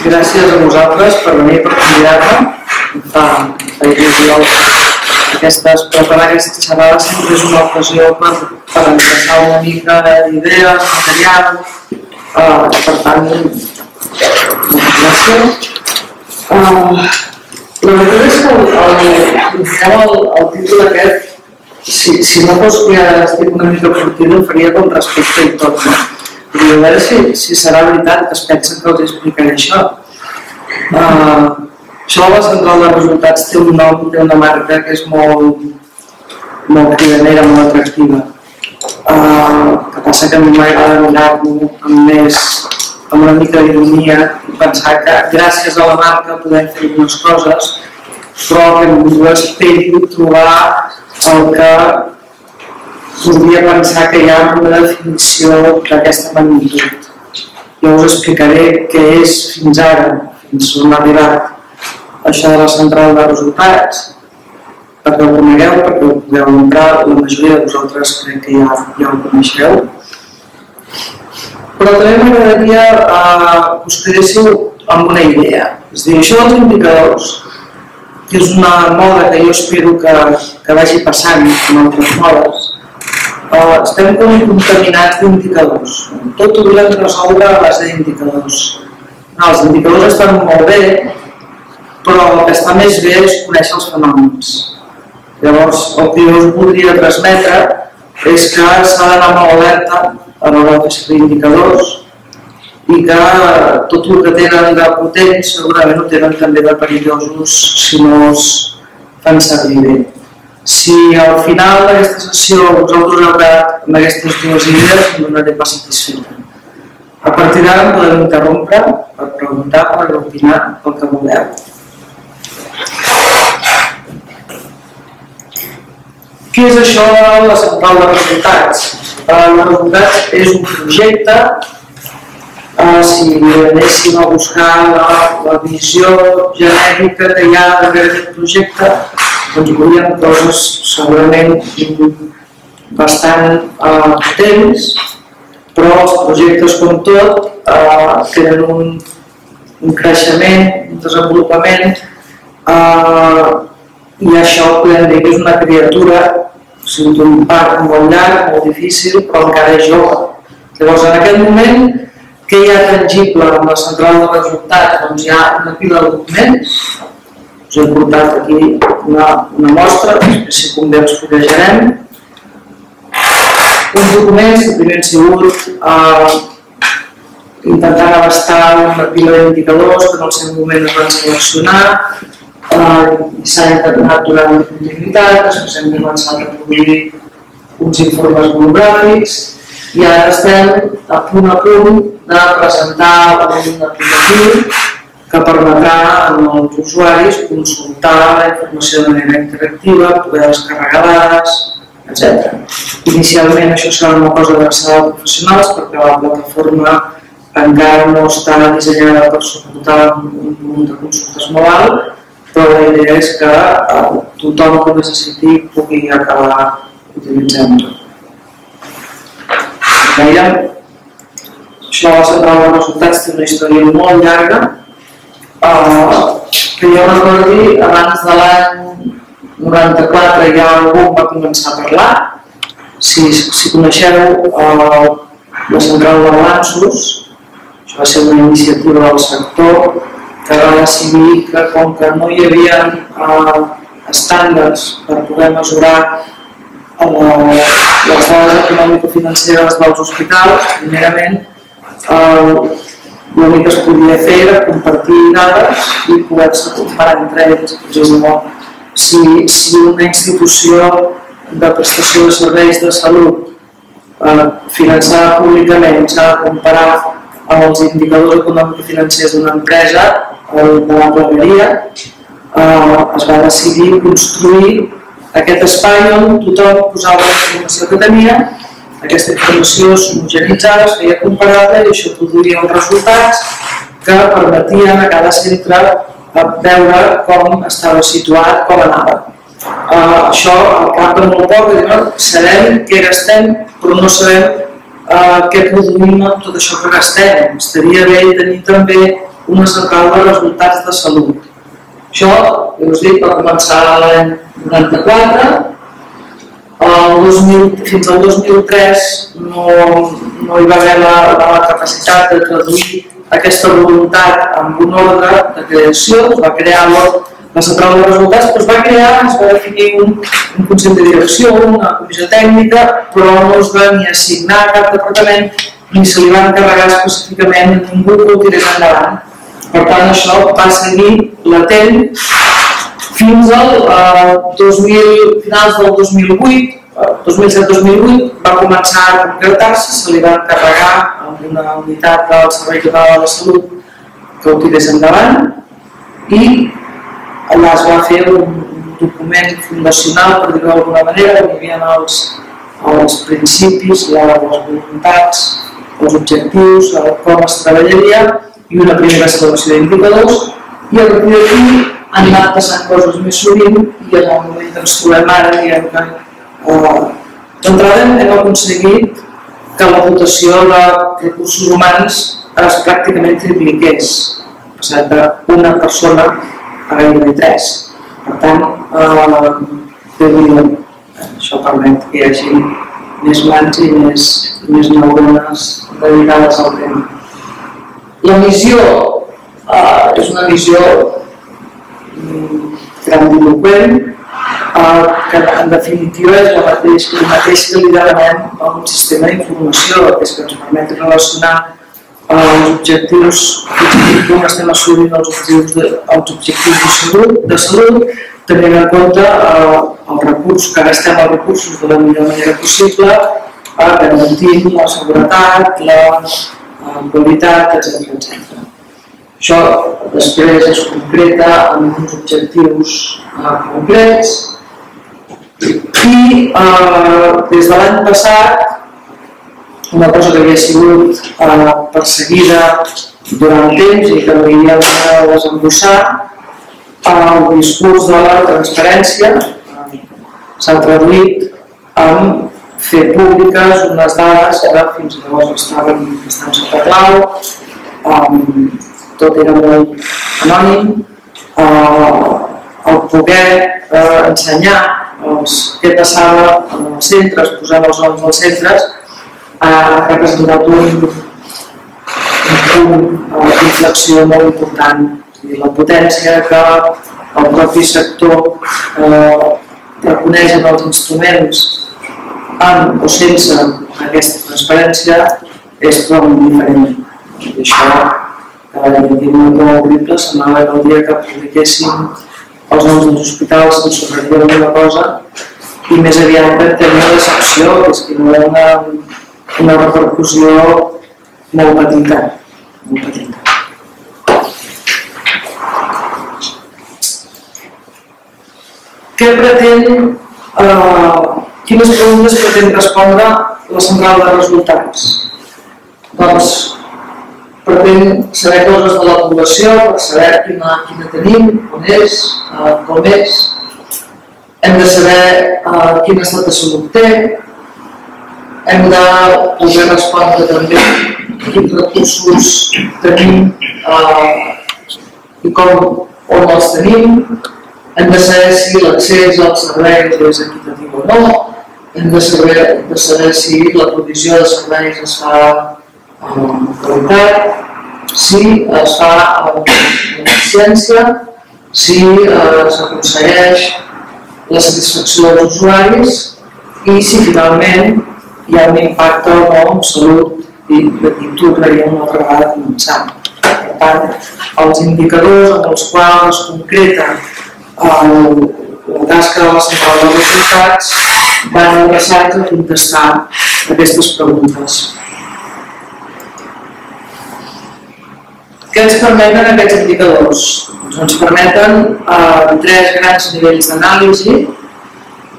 gràcies a vosaltres per venir, per convidar-me. Em fa il·lusió preparar aquesta xerrada sempre és una ocasió per endreçar una mica d'idees, material, per tant, moltes gràcies. La veritat és que el títol aquest, si no fos que ja estic una mica curtida, el faria com respecte i tot, no? Però a veure si serà veritat que es pensen que els explicaré això. Això, la central de resultats, té un nom, té una marca que és molt cridanera, molt atractiva. El que passa que a mi m'agrada mirar-ho amb una mica d'ironia i pensar que gràcies a la marca podem fer algunes coses, però que ningú esperi trobar el que podria pensar que hi ha una definició d'aquesta magnitud. Jo us explicaré què és fins ara, fins on ha arribat això de la central de resultats, perquè ho conegueu, perquè ho podeu emprar, la majoria de vosaltres crec que ja ho coneixeu. Però també m'agradaria que us quedéssiu amb una idea. És a dir, això dels indicadors, que és una moda que jo espero que vagi passant en altres modes, estem com contaminats d'indicadors. Tot ho volem resoldre a base d'indicadors. Els indicadors estan molt bé, però el que està més bé és conèixer els fenòmens. Llavors, el que jo us voldria transmetre és que s'ha d'anar molt alerta a l'hora de fer indicadors i que tot el que tenen de potents segurament ho tenen també de perillosos si no es fan servir bé. Si al final d'aquesta sessió vosaltres heu quedat amb aquestes dues idees, em donaré per satisfeta. A partir d'ara em podem interrompre per preguntar, per opinar, pel que vulgueu. Què és això de la central de resultats? El resultat és un projecte. Si anéssim a buscar la visió genèrica que hi ha darrere d'aquest projecte, doncs veuríem coses segurament bastant potents, però els projectes com tot tenen un creixement, un desenvolupament, i això podem dir que és una criatura, o sigui, un part molt llarg, molt difícil, però encara és jove. Llavors, en aquest moment, què hi ha tangible amb la central de resultats? Doncs hi ha una pila de documents. Us he portat aquí una mostra, després si convé els fullejarem. Uns documents que primer han sigut intentant abastar una pila d'indicadors que en el seu moment es van seleccionar, s'ha intentat donar una continuïtat, després hem començat a produir uns informes monogràfics i ara estem a punt de presentar un aplicatiu que permetrà als usuaris consultar la informació de manera interactiva, poder descarregar dades, etc. Inicialment això serà una cosa adreçada a professionals perquè la plataforma encara no està dissenyada per suportar un volum de consultes molt alt, però la idea és que tothom que ho necessiti pugui acabar utilitzant-ho. Dèiem, això de la central de resultats té una història molt llarga, que jo recordi abans de l'any 94 ja algú va començar a parlar. Si coneixeu la central de balanços, això va ser una iniciativa del sector que va decidir que com que no hi havia estàndards per poder mesurar les dades econòmico-financeres dels hospitals, primerament l'únic que es podia fer era compartir dades i poder-se comparar entre ells. Si una institució de prestació de serveis de salut finançada públicament s'ha de comparar amb els indicadors econòmico-financers d'una empresa de la plegaria, es va decidir construir aquest espai on tothom posava la informació que tenia, aquesta informació s'homogenitzava, es feia comparada i això produïa uns resultats que permetien a cada centre veure com estava situat, com anava. Això al cap de molt poc, sabem què gastem, però no sabem què produïm amb tot això que gastem. Estaria bé tenir també una central de resultats de salut. Això, ja us dic, va començar l'any 94, fins al 2003 no hi va haver la capacitat de traduir aquesta voluntat en un ordre de creació. Es va crear la central de resultats, però es va definir un consell de direcció, una comissió tècnica, però no es va ni assignar a cap departament ni se li va encarregar específicament a ningú que ho tirés endavant. Per tant, això va seguir latent fins al finals del 2008, 2007-2008, va començar a concretar-se, se li va encarregar a una unitat del Servei Català de la Salut que ho tirés endavant i allà es va fer un document fundacional, per dir-ho d'alguna manera, on hi havia els principis, les voluntats, els objectius, com es treballaria i una primera celebració d'indicadors, i a partir d'aquí han anat passant coses més sovint i en el moment que ens trobem ara, diguem que d'entrada hem aconseguit que la dotació de recursos humans es pràcticament tripliqués, passant d'una persona a gairebé 3. Per tant, això permet que hi hagi més mans i més neurones dedicades al tema. La missió és una missió grandiloqüent, que en definitiva és el mateix que li demanem a un sistema d'informació, que és que ens permet relacionar els objectius com estem assolint els objectius de salut, tenint en compte els recursos, que gastem els recursos de la millor manera possible, garantint la seguretat, la qualitat, etc. Això després es concreta en uns objectius concrets i des de l'any passat una cosa que havia sigut perseguida durant temps i que no hi havia de desembossar, el discurs de la transparència s'ha traduït en fer públiques unes dades que fins llavors estaven bastant sota clau, tot era molt anònim, el poder ensenyar què passava en els centres, posar els noms dels centres, ha representat un punt d'inflexió molt important. La potència que el propi sector reconeix en els instruments amb o sense aquesta transparència és prou diferent. I això molt horrible, semblava que el dia que publiquéssim els noms dels hospitals ens sorprendria alguna cosa i més aviat per tenir una decepció, que és que no era una repercussió molt petita. Què pretén, quines preguntes pretén respondre la central de resultats? Doncs pretén saber coses de la població, per saber quina tenim, on és, com és. Hem de saber quin estat de salut té. Hem de poder respondre també quins recursos tenim i on els tenim. Hem de saber si l'accés als serveis és equitatiu o no. Hem de saber si la provisió de serveis es fa amb qualitat, si es fa amb eficiència, si s'aconsegueix la satisfacció dels usuaris i si finalment hi ha un impacte o no en salut i tu creiem una altra vegada començant. Per tant, els indicadors amb els quals es concreta la tasca de la central de resultats van adreçats a contestar aquestes preguntes. Què ens permeten aquests indicadors? Ens permeten 3 grans nivells d'anàlisi.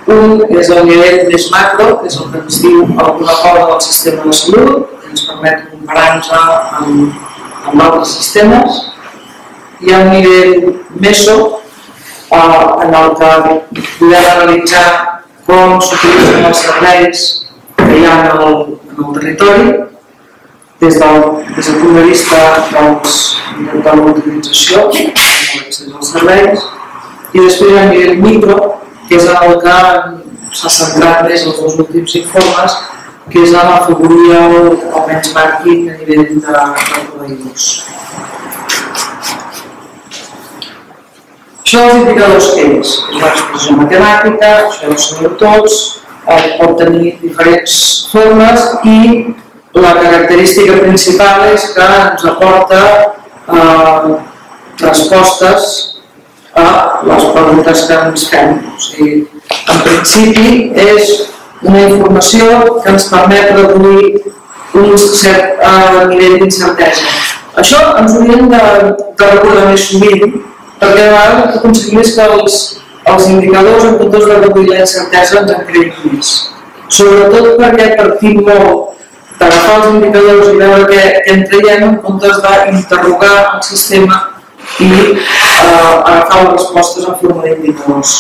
Un és el nivell més macro, que és el que ens diu alguna cosa del sistema de salut, que ens permet comparar-nos amb altres sistemes. Hi ha un nivell meso, en el que podem analitzar com s'utilitzen els serveis que hi ha en el territori, des del punt de vista dels de l'utilització, l'accés als serveis, i després a nivell micro, que és el que s'ha centrat més els dos últims informes, que és en afavorir el benchmarking a nivell de proveïdors. Això dels indicadors què és? És una expressió matemàtica, això ho sabeu tots, pot tenir diferents formes i la característica principal és que ens aporta respostes a les preguntes que ens fem. O sigui, en principi és una informació que ens permet reduir un cert nivell d'incertesa. Això ens ho hauríem de recordar més sovint, perquè a vegades el que aconseguim és que els indicadors, en comptes de reduir la incertesa, ens en creïn més. Sobretot perquè partim molt d'agafar els indicadors i veure què en traiem en comptes d'interrogar el sistema i agafar les respostes en forma d'indicadors.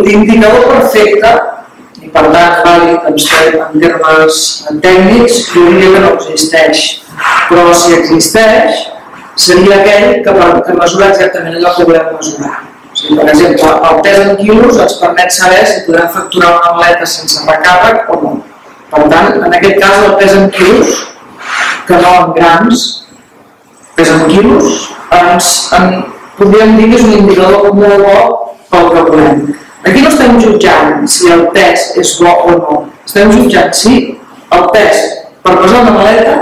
L'indicador perfecte, i per tant vàlid en termes tècnics, jo diria que no existeix. Però si existeix, seria aquell que mesura exactament allò que volem mesurar. O sigui, per exemple, el pes en quilos ens permet saber si podem facturar una maleta sense recàrrec o no. Per tant, en aquest cas, el pes en quilos, que no en grams, pes en quilos, podríem dir que és un indicador molt bo pel que volem. Aquí no estem jutjant si el pes és bo o no. Estem jutjant si el pes per pesar una maleta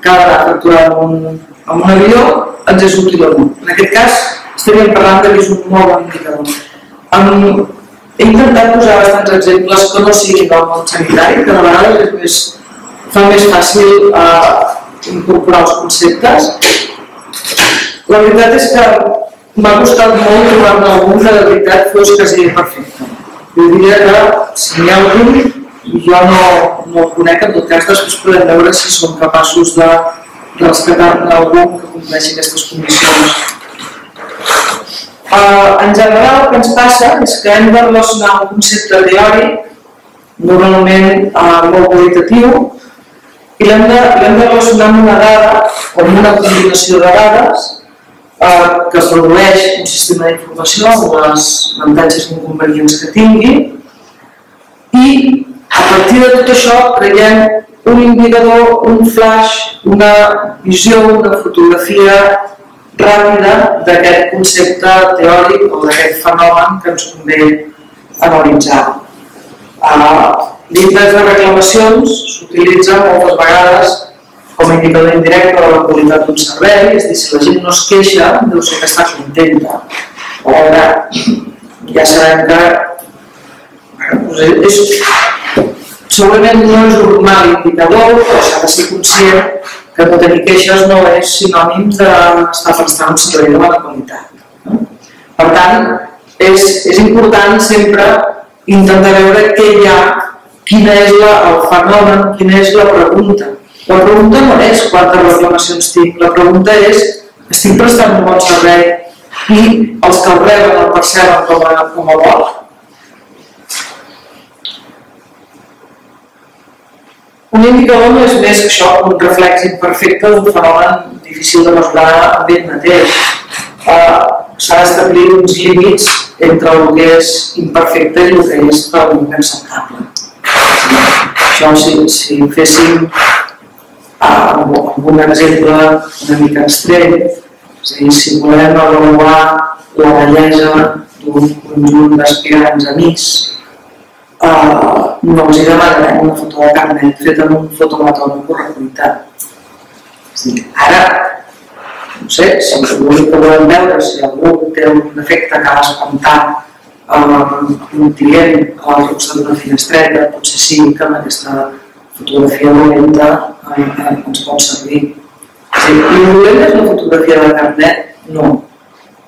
que ha de facturar en un avió ens és útil o no. En aquest cas, estaríem parlant que és un molt bon indicador. He intentat posar bastants exemples que no siguin del món sanitari, que de vegades fa més fàcil incorporar els conceptes. La veritat és que m'ha costat molt trobar-ne algun que de veritat fos quasi perfecte. Jo diria que si n'hi ha algun, jo no el conec, en tot cas després podem veure si som capaços de rescatar-ne algun que compleixi aquestes condicions. En general el que ens passa és que hem de relacionar un concepte teòric, normalment molt qualitatiu, i l'hem de relacionar amb una dada o amb una combinació de dades que es produeix un sistema d'informació amb les avantatges i inconvenients que tingui, i a partir de tot això creiem un indicador, un flash, una visió, una fotografia ràpida d'aquest concepte teòric o d'aquest fenomen que ens convé analitzar. L'índex de reclamacions s'utilitza moltes vegades com a indicador indirecte de la qualitat d'un servei, és a dir, si la gent no es queixa, deu ser que està contenta. Ara, ja sabem que segurament no és un mal indicador, però s'ha de ser conscient que no tenir queixes no és sinònim d'estar prestant un servei de bona qualitat. Per tant, és important sempre intentar veure què hi ha, quin és el fenomen, quina és la pregunta. La pregunta no és quantes reclamacions tinc, la pregunta és estic prestant un bon servei i els que el reben el perceben com a bo. Un indicador no és més que això, un reflex imperfecte d'un fenomen difícil de mesurar amb ell mateix. S'ha d'establir uns límits entre el que és imperfecte i el que és totalment acceptable. Això, si féssim amb un exemple una mica extrem, és a dir, si volem avaluar la bellesa d'un conjunt d'aspirants amics, no els demanarem una foto de carnet feta amb un fotomatògraf de correctivitat. Ara, no sé, si l'únic que volem veure si algú té un defecte que ha d'espantar un client a la ruta d'una finestreta, potser sí que amb aquesta fotografia dolenta ens pot servir. El dolent és la fotografia de carnet? No.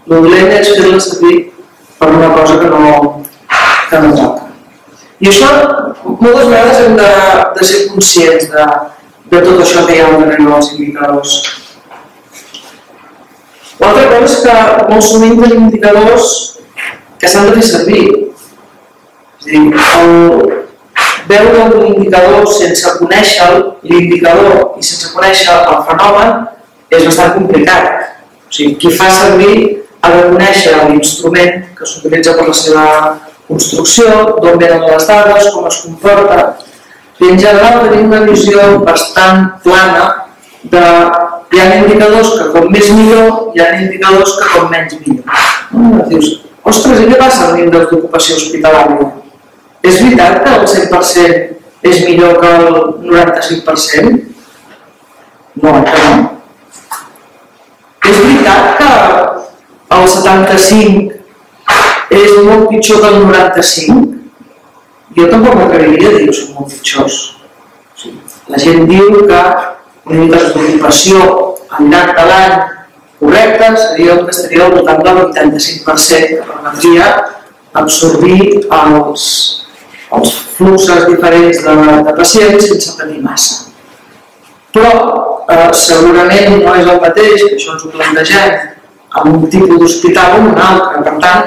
El dolent és fer-la servir per una cosa que no toca. I això, moltes vegades hem de ser conscients de tot això que hi ha darrere dels indicadors. L'altra cosa és que molt sovint tenim indicadors que s'han de fer servir. És a dir, veure un indicador sense conèixer l'indicador i sense conèixer el fenomen és bastant complicat. O sigui, qui fa servir ha de conèixer l'instrument que s'utilitza per la seva construcció, d'on venen les dades, com es comporta. I en general tenim una visió bastant plana de hi ha indicadors que com més millor, hi ha indicadors que com menys millor. Dius, ostres, i què passa amb l'índex d'ocupació hospitalària? És veritat que el 100% és millor que el 95%? No, que no. És veritat que el 75% és molt pitjor que el 95%? Jo tampoc m'atreviria a dir que són molt pitjors. La gent diu que l'índex d'ocupació al llarg de l'any correcte seria el que estaria al voltant del 85%, que permetria absorbir els fluxos diferents de pacients sense patir massa. Però segurament no és el mateix, que això ens ho plantegem, amb un tipus d'hospital o un altre. Per tant,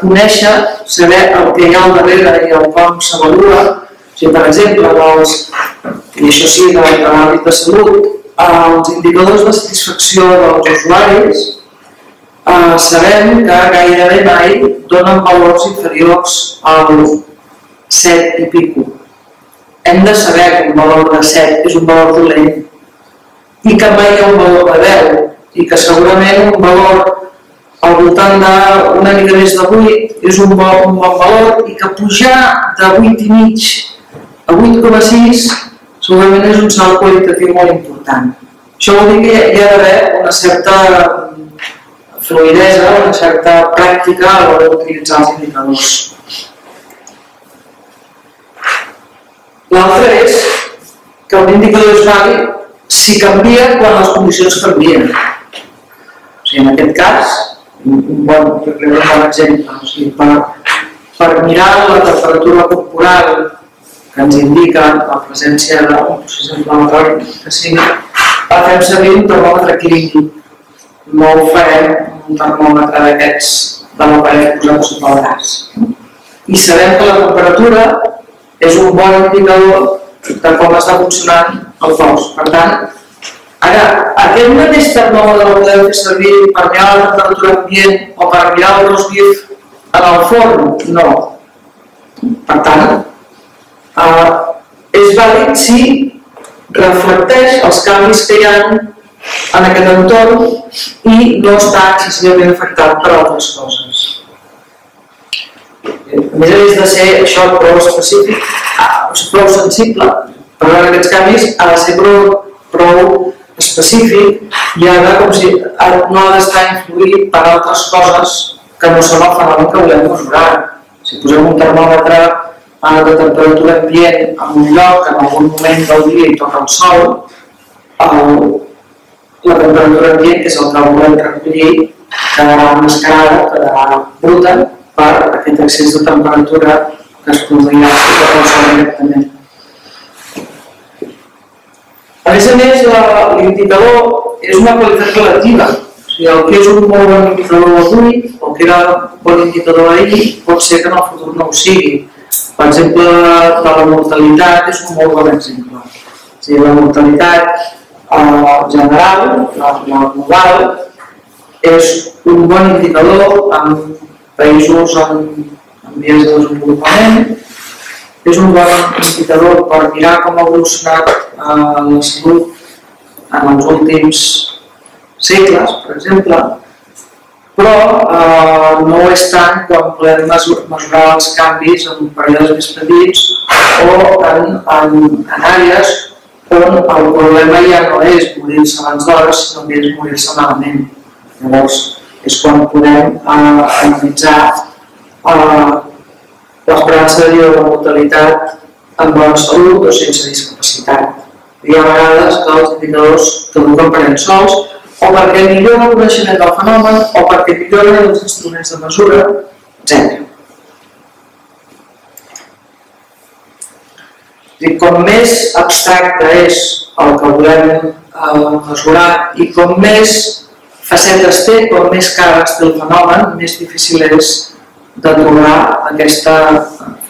conèixer, saber el que hi ha al darrere i el com s'avalua. Si, per exemple, i això sí, de l'àmbit de salut, els indicadors de satisfacció dels usuaris, sabem que gairebé mai donen valors inferiors al 7 i pico. Hem de saber que un valor de 7 és un valor dolent i que mai hi ha un valor de 10 i que segurament un valor al voltant d'una mica més de 8 és un bon valor i que pujar de 8,5 a 8,6 segurament és un salt qualitatiu molt important. Això vol dir que hi ha d'haver una certa fluïdesa, una certa pràctica a l'hora d'utilitzar els indicadors. L'altre és que un indicador és vàlid si canvia quan les condicions canvien. O sigui, en aquest cas, un bon exemple, per mirar la temperatura corporal que ens indica la presència d'un procés inflamatori que sigui, fem servir un termòmetre clínic. No ho farem un termòmetre d'aquests de l'aparell posat sota el braç. I sabem que la temperatura és un bon indicador de com està funcionant el cos. Per tant, ara, aquest mateix termòmetre el podem fer servir per mirar la temperatura ambient o per mirar el roast beef en el forn? No. Per tant, és vàlid si reflecteix els canvis que hi ha en aquest entorn i no està excessivament afectat per altres coses. A més de ser això prou específic, prou sensible, per veure aquests canvis ha de ser prou específic i no ha d'estar influït per altres coses que no són el fenomen que volem mesurar. Si posem un termòmetre de temperatura ambient en un lloc, en algun moment del dia hi toca el sol, la temperatura ambient, que és el que volem recollir, quedarà emmascarada, quedarà bruta per aquest excés de temperatura que es produirà sota el sol directament. A més, l'indicador és una qualitat relativa. O sigui, el que és un molt bon indicador avui, o que era un bon indicador ahir, pot ser que en el futur no ho sigui. Per exemple, de la mortalitat és un molt bon exemple. O sigui, la mortalitat general, la global, és un bon indicador en països en vies de desenvolupament. És un bon indicador per mirar com ha evolucionat la salut en els últims segles, per exemple, però no ho és tant quan podem mesurar els canvis en períodes més petits o en àrees on el problema ja no és morir-se abans d'hora, sinó que és morir-se malament. Llavors, és quan podem analitzar l'esperança de vida de la mortalitat en bona salut o sense discapacitat. Hi ha vegades que els indicadors caduquen per ells sols o perquè milloren el coneixement del fenomen o perquè milloren els instruments de mesura, etc. Com més abstracte és el que volem mesurar i com més facetes té, com més cares té el fenomen, més difícil és de trobar aquesta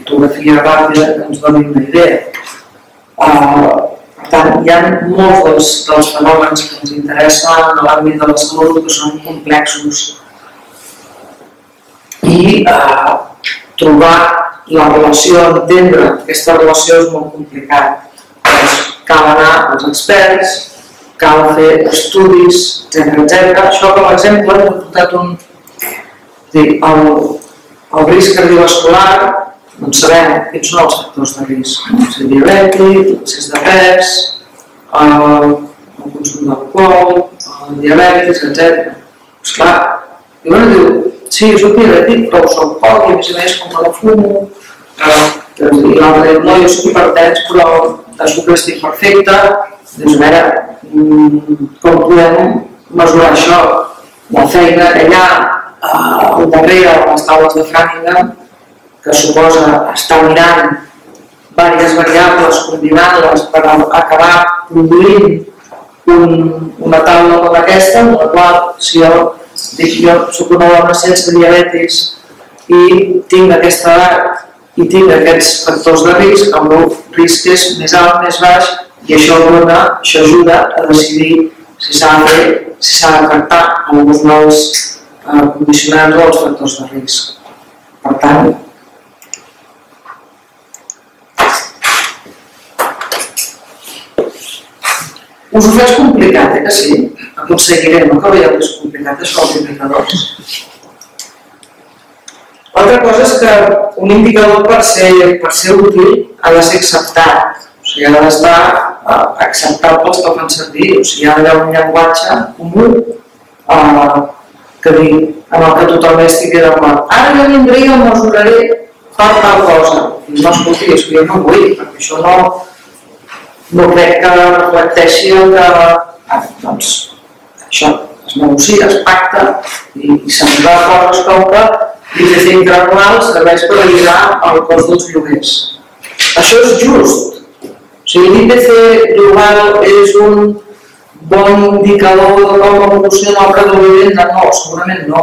fotografia ràpida que ens doni una idea. Per tant, hi ha molts dels fenòmens que ens interessen en l'àmbit de la salut que són complexos i trobar la relació, entendre aquesta relació és molt complicat. Cal anar als experts, cal fer estudis, etc. Això, com a exemple, hem portat el risc cardiovascular, doncs sabem quins són els factors de risc. El diabètic, l'excés de pes, el consum d'alcohol, el diabetis, etc. Doncs clar, diu, sí, soc diabètic, però soc poc i a més com que no fumo. I l'altre diu, no, jo soc hipertens, però de sucre estic perfecte. Doncs a veure, com podem mesurar això? La feina que hi ha al darrere de les taules de Framingham, que suposa estar mirant diverses variables, combinant-les per acabar produint una taula com aquesta, en la qual, si jo soc una dona sense diabetis i tinc aquesta edat i tinc aquests factors de risc, el meu risc és més alt, més baix, i això ajuda a decidir si s'ha de tractar alguns nous condicionants o els factors de risc. Per tant, us ho faig complicat, que sí? Aconseguirem, no que veieu que és complicat, això els indicadors. L'altra cosa és que un indicador per ser útil ha de ser acceptat, o sigui, ha d'estar acceptat pels que el fan servir, o sigui, ha d'haver un llenguatge comú en el que tothom estigui d'acord. Ara jo vindré i el mesuraré per tal cosa. I no, escolti, és que jo no vull, perquè això no crec que reflecteixi el que... Doncs això es negocia, es pacta i s'arriba a coses com que l'IPC interanual serveix per revisar el cost dels lloguers. Això és just. O sigui, l'IPC global és un bon indicador de com evoluciona el preu de la vivenda? No, segurament no.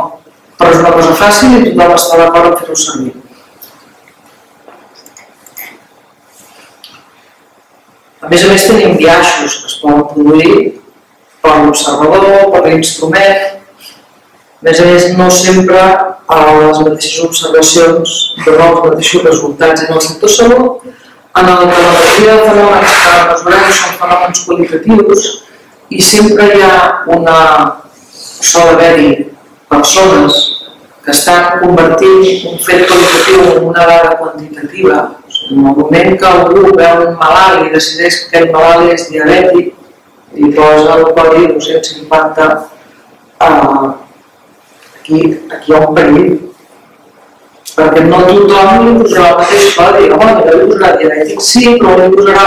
Però és una cosa fàcil i tothom està d'acord en fer-ho servir. A més, tenim biaixos que es poden produir per l'observador, per l'instrument. A més, no sempre les mateixes observacions donen els mateixos resultats en el sector salut. En el que la majoria de fenòmens que mesurem són fenòmens qualitatius i sempre hi ha sol haver-hi persones que estan convertint un fet qualitatiu en una dada quantitativa. En el moment que algú veu un malalt i decideix que aquell malalt és diabètic i posa el codi 250, aquí hi ha un perill. Perquè no tothom li posarà el mateix codi. Home, jo li posarà diabètic, sí, però li posarà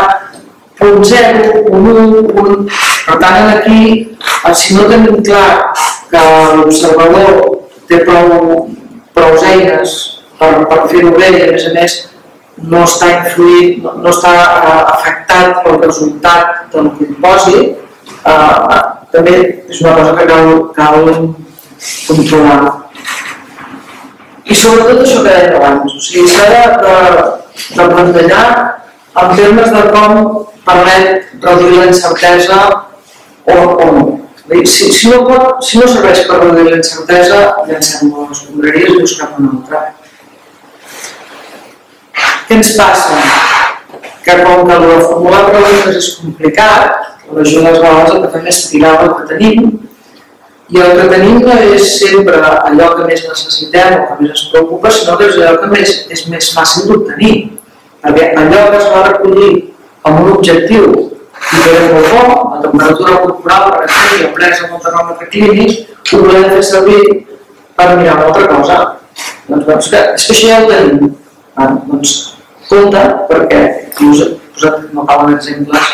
punt 0, punt 1, punt... Per tant, aquí, si no tenim clar que l'observador té prou eines per fer-ho bé i, a més, no està influït, no està afectat pel resultat del que posi, també és una cosa que cal controlar. I sobretot això que deia abans, o sigui, s'ha de plantejar en termes de com permet reduir la incertesa o no. Si no serveix per reduir la incertesa, llancem les escombraries i busquem una altra. Què ens passa? Que com que el formular preguntes és complicat, la majoria de les vegades el que fem és tirar el que tenim, i el que tenim no és sempre allò que més necessitem o que més ens preocupa, sinó que és allò que és més fàcil d'obtenir. Perquè allò que es va recollir amb un objectiu i que és molt bo, la temperatura corporal, per exemple, i el pres amb el termòmetre clínic, ho volem fer servir per mirar una altra cosa. Doncs és que això ja ho tenim. Doncs compte, perquè us he posat no cal exemples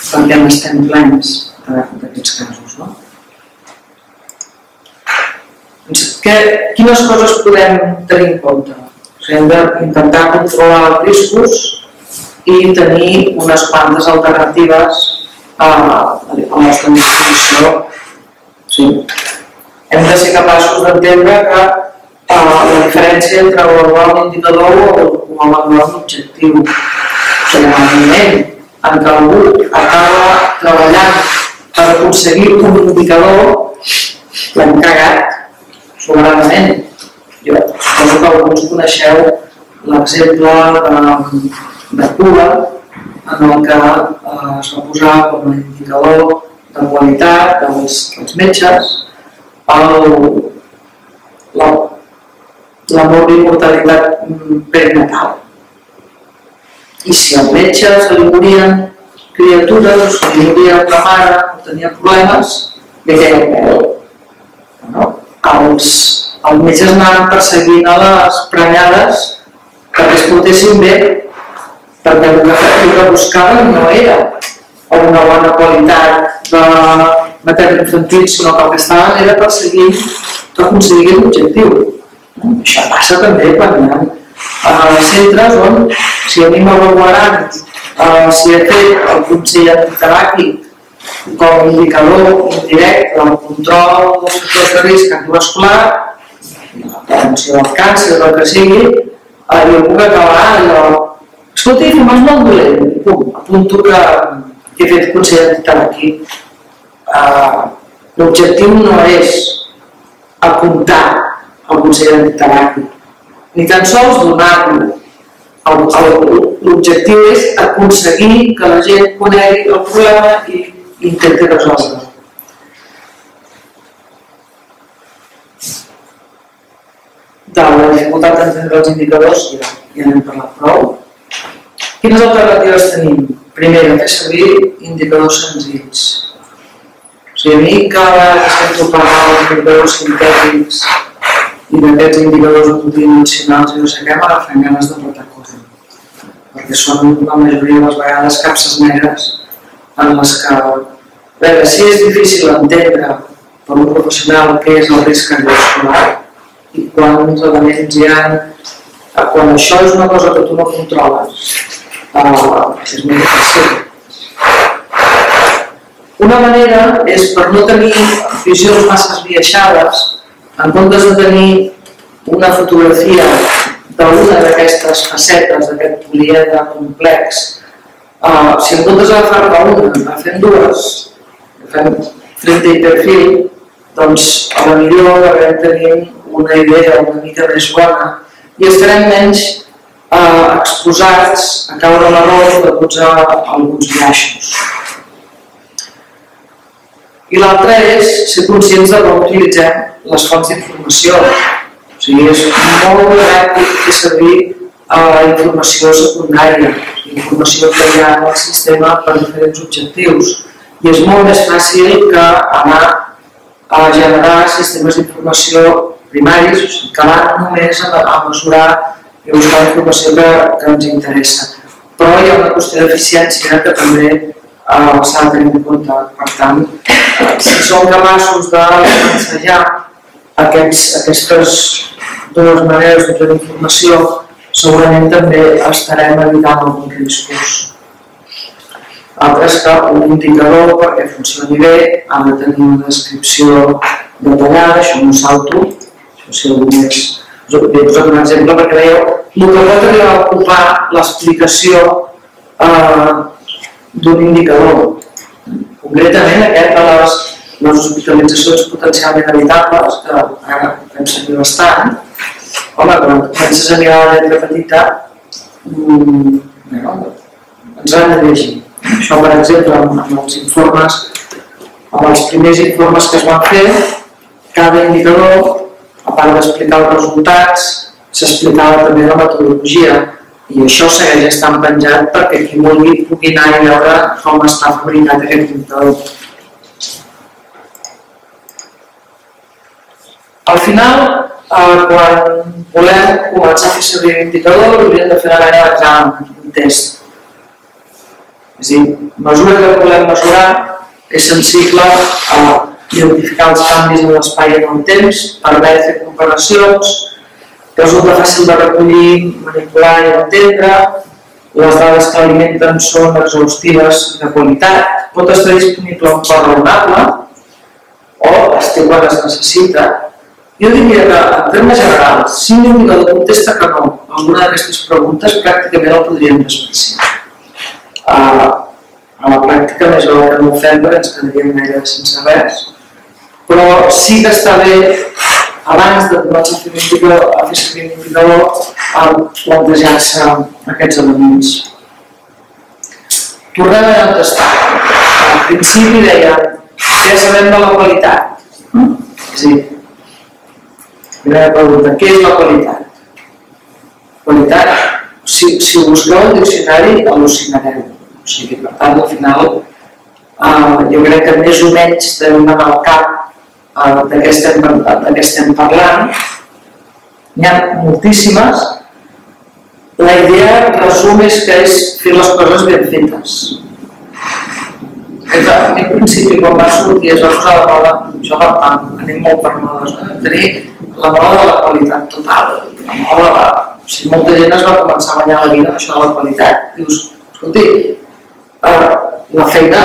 perquè n'estem plens d'aquests casos. Quines coses podem tenir en compte? Hem d'intentar controlar els riscos i tenir unes quantes alternatives a la nostra disposició. Hem de ser capaços d'entendre que la diferència entre avaluar un indicador o avaluar un objectiu. O sigui, en el moment en què algú acaba treballant per aconseguir un indicador, l'hem cagat sobradament. Jo suposo que alguns coneixeu l'exemple de Cuba, en el que es va posar com a indicador de qualitat dels metges la morbimortalitat perinatal. I si al metge se li morien criatures o se li moria una mare o tenia problemes, li queia el pèl. Els metges anaven perseguint a les prenyades perquè es portessin bé, perquè el que buscaven no era una bona qualitat de materno-infantil, sinó que el que estaven era perseguint aconseguir l'objectiu. Això passa també quan hi ha centres on, si a mi m'avaluaran si he fet el consell antitabàquic com a indicador indirecte del control dels factors de risc cardiovascular, la prevenció del càncer o el que sigui, jo puc acabar allò. Escolta, fumar és molt dolent. Apunto que he fet consell antitabàquic. L'objectiu no és apuntar al consell antitabàquic, ni tan sols donar-lo. L'objectiu és aconseguir que la gent conegui el problema i intenti resoldre. De la dificultat d'entendre els indicadors ja n'hem parlat prou. Quines alternatives tenim? Primera, fer servir indicadors senzills. O sigui, a mi cada que sento parlar d'indicadors sintètics i d'aquests indicadors multidimensionals i no sé què, m'agafen ganes de plantar cosa. Perquè són la majoria de les vegades capses negres en les que, a veure, si és difícil entendre per un professional què és el risc cardiovascular i quants elements hi ha, quan això és una cosa que tu no controles, és molt difícil. Una manera és, per no tenir visions massa esbiaixades, en comptes de tenir una fotografia d'una d'aquestes facetes d'aquest poliedre complex, si en comptes d'agafar-ne una, fem dues, fem frente i perfil, doncs a la millor devem tenir una idea una mica més bona i estarem menys exposats a caure a l'error de posar alguns biaixos. I l'altre és ser conscients de com utilitzem les fonts d'informació. O sigui, és molt ràpid fer servir informació secundària, informació que hi ha en el sistema per diferents objectius. I és molt més fàcil que anar a generar sistemes d'informació primaris, o sigui, que van només a mesurar i a buscar la informació que ens interessa. Però hi ha una qüestió d'eficiència que també s'ha de tenir en compte. Per tant, si som capaços d'ensenyar aquestes dues maneres d'obtenir informació, segurament també estarem evitant alguns riscos. L'altre és que un indicador, perquè funcioni bé, ha de tenir una descripció detallada, això no salto, si algú més... Us he posat un exemple perquè veieu el que pot arribar a ocupar l'explicació d'un indicador. Concretament aquest de les hospitalitzacions potencialment evitables, que ara fem servir bastant. Home, quan comences a mirar la lletra petita, ens han de llegir. Això, per exemple, amb els informes, amb els primers informes que es van fer, cada indicador, a part d'explicar els resultats, s'explicava també la metodologia. I això segueix estant penjat perquè qui vulgui pugui anar i veure com està fabricat aquest indicador. Al final, quan volem començar a fer servir l'indicador, hauríem de fer una mena d'examen, un test. És a dir, la mesura que volem mesurar és sensible a identificar els canvis en l'espai i en el temps, permet fer comparacions, resulta fàcil de recollir, manipular i entendre, les dades que alimenten són exhaustives de qualitat, pot estar disponible un cost raonable o es té quan es necessita Jo diria que, en termes generals, si un indicador contesta que no a alguna d'aquestes preguntes, pràcticament el podríem despreciar. A la pràctica, més o que no ho fem, perquè ens quedaríem gaire sense res, però sí que està bé, abans de començar a fer servir un indicador, plantejar-se aquests elements. Tornem a on està. Al principi dèiem, ja sabem de la qualitat. És a dir, primera pregunta, què és la qualitat? Qualitat, si ho busqueu al diccionari, al·lucinareu. O sigui, per tant, al final, jo crec que més o menys tenim en el cap de què estem parlant. N'hi ha moltíssimes. La idea, en resum, és que és fer les coses ben fetes. En principi, quan va sortir, es va posar la moda, això per tant, anem molt per modes, tenir la moda de la qualitat total. La moda de la... O sigui, molta gent es va començar a guanyar la vida amb això de la qualitat. Dius, escolti, la feina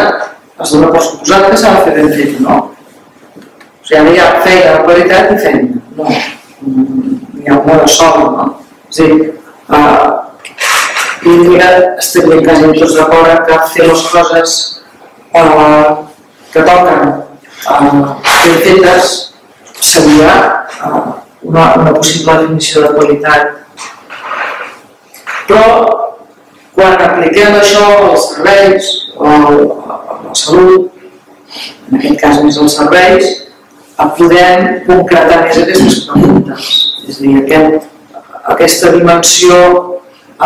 es dona per suposat que s'ha de fer ben feta, no? O sigui, ara hi ha feina de qualitat i feina. No, hi ha una de sol, no? És a dir, i estaríem quasi tots d'acord que fer les coses que toquen ben fetes seria una possible definició de qualitat. Però quan apliquem això als serveis o a la salut, en aquest cas més als serveis, podem concretar més aquestes preguntes. És a dir, aquesta dimensió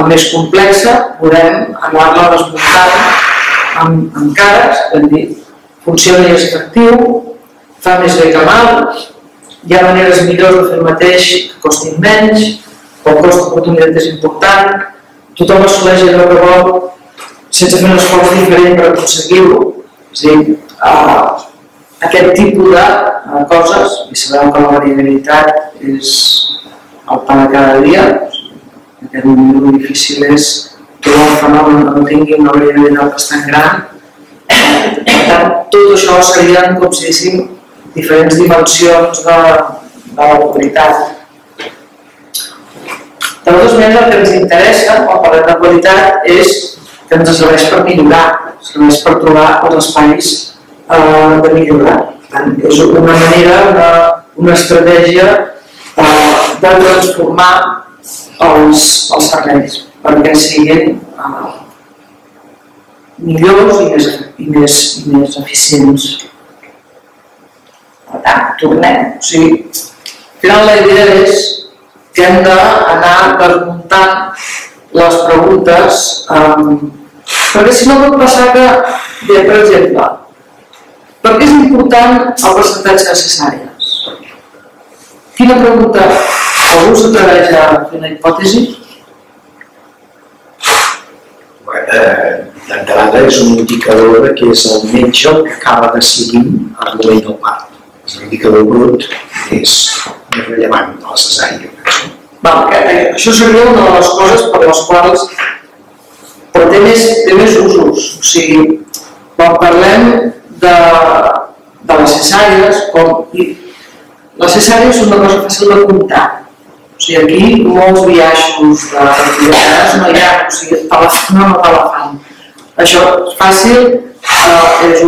més complexa podem anar-la desmuntant amb cares, és a dir, funciona més efectiu, fa més bé que mal, hi ha maneres millors de fer el mateix que costin menys, el cost d'oportunitat és important, tothom assoleix allò que vol sense fer un esforç diferent per aconseguir-ho. És a dir, aquest tipus de coses, i sabeu que la variabilitat és el pa de cada dia, aquest moment difícil és trobar un fenomen que no tingui una variabilitat bastant gran. Per tant, tot això serien, com si diguéssim, diferents dimensions de la qualitat. De totes maneres, el que ens interessa quan parlem de qualitat és que ens serveix per millorar, serveix per trobar els espais de millorar. Per tant, és una manera, una estratègia de transformar els serveis perquè siguin millors i més eficients. Per tant, tornem. O sigui, al final la idea és que hem d'anar desmuntant les preguntes, perquè si no pot passar que, bé, per exemple, per què és important el percentatge de cesàries? Quina pregunta? Algú s'atreveix a fer una hipòtesi? D'entrada és un indicador que és el metge que acaba decidint el moment del part. És l'indicador brut és més rellevant a la cesària. Això seria una de les coses per les quals té més usos. O sigui, quan parlem de les cesàries, les cesàries són una cosa fàcil de comptar. O sigui, aquí molts biaixos de activitats no hi ha, o sigui, te la fan o no te la fan. Això és fàcil, és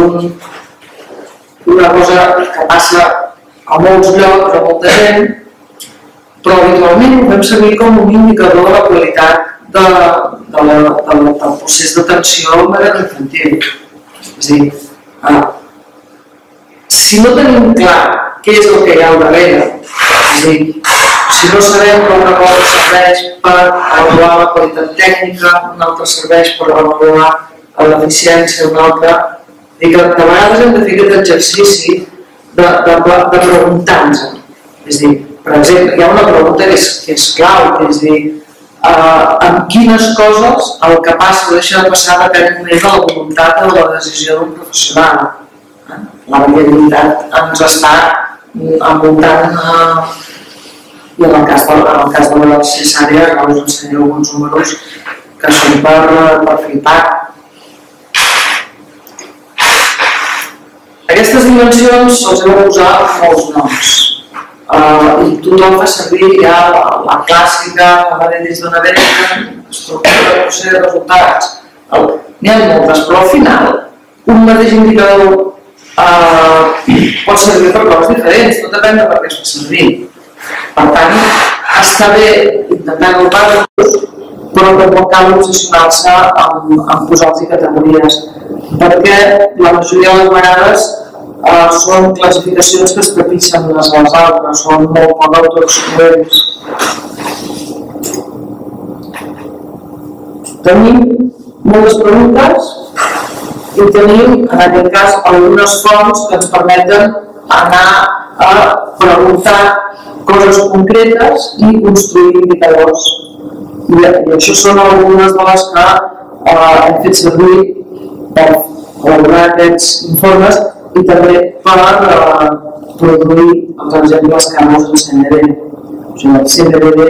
una cosa que passa a molts llocs, a molta gent, però habitualment ho fem servir com un indicador de la qualitat del procés d'atenció materno infantil. És a dir, si no tenim clar què és el que hi ha al darrere, és a dir, si no sabem que una cosa serveix per avaluar la qualitat tècnica, un altre serveix per avaluar l'eficiència, un altre... I que de vegades hem de fer aquest exercici de preguntar-nos. És a dir, per exemple, hi ha una pregunta que és clau, que és dir, amb quines coses el que passa o deixa de passar depèn només de la voluntat o de la decisió d'un professional. La variabilitat ens està envoltant i en el cas de la cesària us ensenyaré alguns números que són per flipar. Aquestes dimensions se'ls heu de posar molts noms. i tothom fa servir ja la clàssica, la dins d'una venda, estructura de procés de resultats. N'hi ha moltes, però al final un mateix indicador pot servir per coses diferents, tot depèn de per què es fa servir. Per tant, està bé intentar agrupar-los, però tampoc cal obsessionar-se en posar-los categories, perquè la majoria de les vegades són classificacions que es trepitgen les a les altres, són molt poc autoexcloents. Tenim moltes preguntes i tenim, en aquest cas, algunes fonts que ens permeten anar a preguntar coses concretes i construir indicadors. I això són algunes de les que hem fet servir per elaborar aquests informes i també per produir els exemples que ara us ensenyaré. El CDD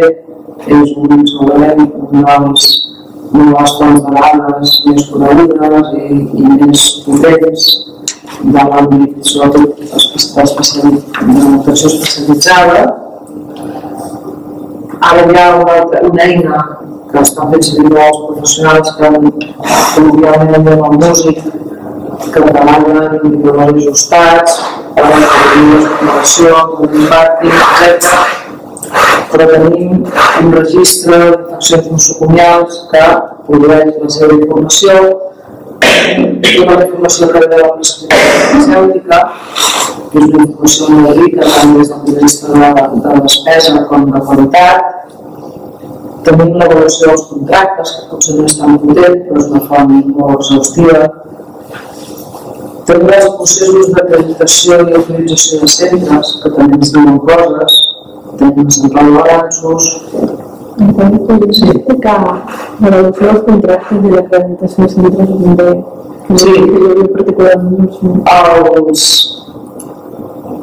és segurament una de les fonts de dades més conegudes i més potents de l'àmbit, sobretot de l'atenció especialitzada. Ara hi ha una eina que estan fent servir molts professionals que col·loquialment en el músic, que treballen indicadors ajustats, per a les operacions, l'impacte, etc. Però tenim un registre d'infeccions nosocomials que produeix la seva informació, tota la informació que ve de la prescripció farmacèutica, que és una informació molt rica tant des del punt de vista de la despesa com de qualitat. Tenim l'avaluació dels contractes, que potser no és tan potent, però és una font molt exhaustiva. També els processos d'acreditació i autorització de centres, que també ens diuen coses. Tenim la central de balanços. Podries explicar l'avaluació dels contractes i l'acreditació de centres també? Sí. Els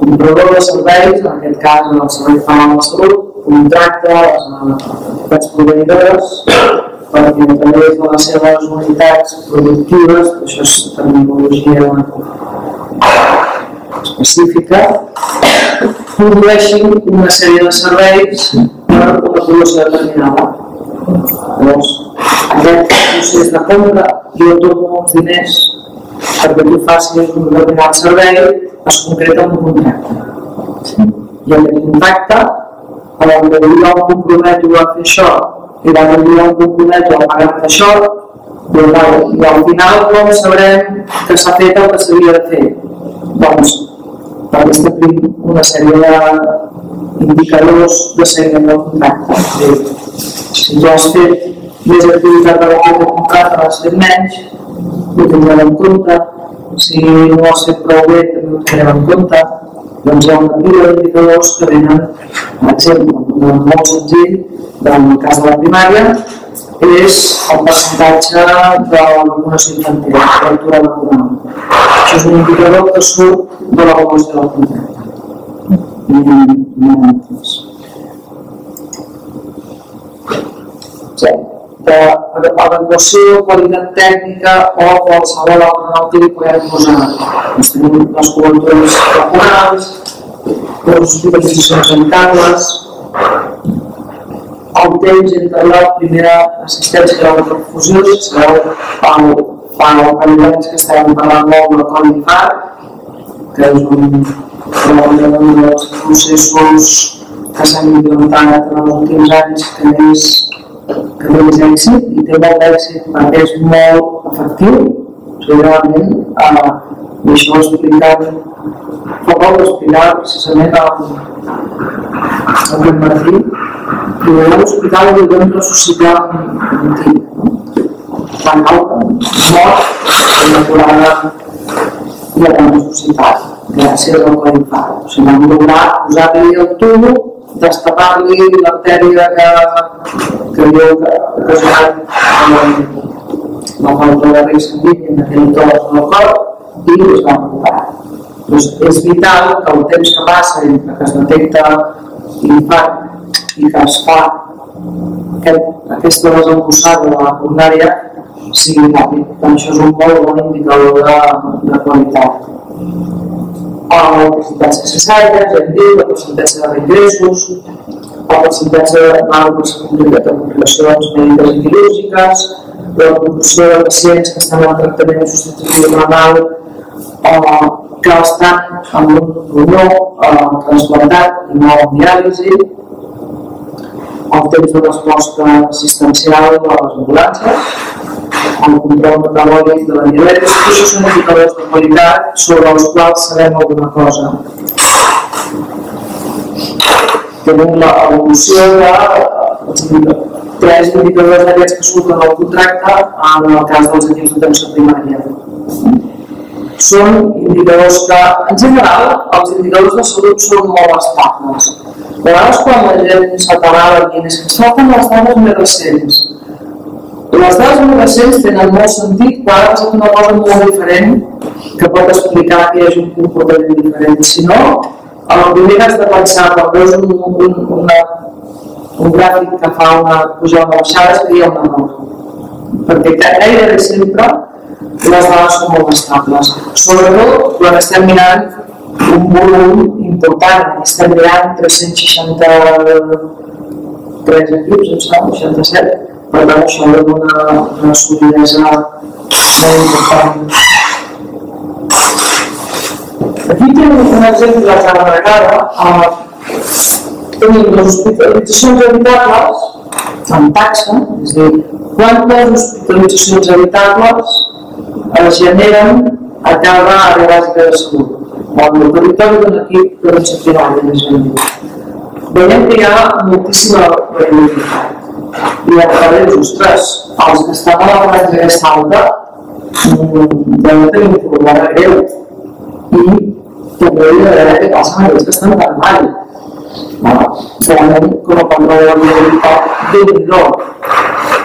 compradors de serveis, en aquest cas el Servei Federal de la Salut, contracta les entitats proveïdores perquè a través de les seves unitats productives, això és terminologia específica, produeixin una sèrie de serveis per a una població determinada. Llavors, aquest procés de compra, jo torno uns diners perquè tu facis un determinat servei, es concreta en un contracte. I aquest contracte, a l'hora de jo em comprometo a fer això i a l'hora de jo em comprometo a pagar-te això, i al final com sabrem que s'ha fet el que s'havia de fer? Doncs, perquè establim una sèrie d'indicadors de seguiment del contracte. Si tu has fet més activitat de la que contracte, has fet menys, ho tindrem en compte. Si no has fet prou bé, també ho tindrem en compte. Doncs hi ha una pila d'indicadors que venen, per exemple, molt senzill, en el cas de la primària, és el percentatge de la vacunació infantil, la cobertura vacunal. Això és un indicador que surt de l'avaluació del contracte. L'avaluació, qualitat tècnica o qualsevol altre nom que li podem posar. Tenim les cobertures vacunals, les hospitalitzacions sanitables, el temps entre la primera assistència i la perfusió, si sabeu, fa anys que estàvem parlant molt del Covid-19, que és un dels processos que s'han implementat en els últims anys que té més èxit, i té molt d'èxit perquè és molt efectiu. Realment, i això ho he explicat fa poc, explicar precisament el Martí, i a l'hospital li vam ressuscitar un tip. Quan alta, mort, i curada i la vam ressuscitar, gràcies al Covid-19. O sigui, vam lograr posar-li el tubo, destapar-li l'artèria que havia ocasionat la falta de risc sanguini en aquell tros del cor i es va recuperar. És vital que el temps que passa entre que es detecta l'infart i que es fa aquesta desembossada de la coronària sigui ràpid. Això és un molt bon indicador de qualitat. el percentatge necessari, ja hem dit, el percentatge de reingressos, el percentatge de complicacions mèdiques i quirúrgiques, la proporció de pacients que estan en tractament substitutiu renal que estan amb un pulmó transplantat i no amb diàlisi, el temps de resposta assistencial de les ambulàncies, el control metabòlic de la diabetis. Això són indicadors de qualitat sobre els quals sabem alguna cosa. Tenim l'evolució de 3 indicadors d'aquests que surten al contracte en el cas dels equips d'atenció primària. Són indicadors que, en general, els indicadors de salut són molt estables. A vegades, quan la gent s'acabava dient que ens falten les dades més recents. Les dades més recents tenen molt sentit quan ha passat una cosa molt diferent que pot explicar que hi hagi un comportament diferent. Si no, el primer que has de pensar quan veus un gràfic que fa una pujada o baixada és que hi ha un error. Perquè gairebé sempre les dades són molt estables. Sobretot quan estem mirant un volum important, estem mirant 363 equips, em sembla, 67, per tant això dona una solidesa molt important. Aquí tenim un exemple de cada vegada. Tenim les hospitalitzacions evitables en taxa, és a dir, quantes hospitalitzacions evitables es generen a cada àrea bàsica de salut, o en el territori d'un equip d'atenció primària, més ben dit. Veiem que hi ha moltíssima variabilitat. I llavors, ostres, els que estan a la franja aquesta alta deuen tenir un problema greu. I també hi ha d'haver què passa amb aquells que estan tan mal. Realment, com a part de la variabilitat déu-n'hi-do.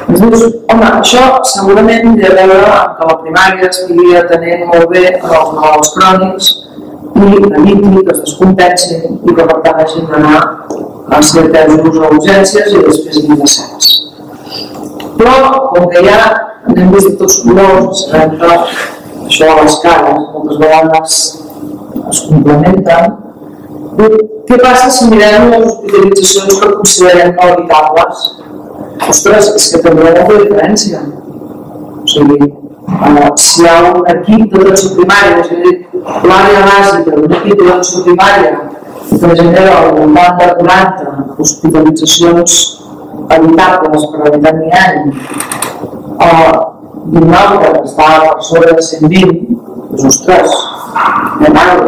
Ens dius, home, això segurament hi ha de veure que la primària estigui atenent molt bé els malalts crònics i eviti que es descompensin i que per tant hagin d'anar a ser atesos a urgències i després ingressats. Però, com que ja n'hem vist de tots colors, sabem que això de les cares moltes vegades es complementen. Què passa si mirem les hospitalitzacions que considerem no evitables? Ostres, és que també hi ha molta diferència. O sigui, si hi ha un equip d'atenció primària, és a dir, l'àrea bàsica d'un equip d'atenció primària que genera al voltant de 40 hospitalitzacions evitables per habitant i any, i un altre que està per sobre de 120, doncs ostres, de mal.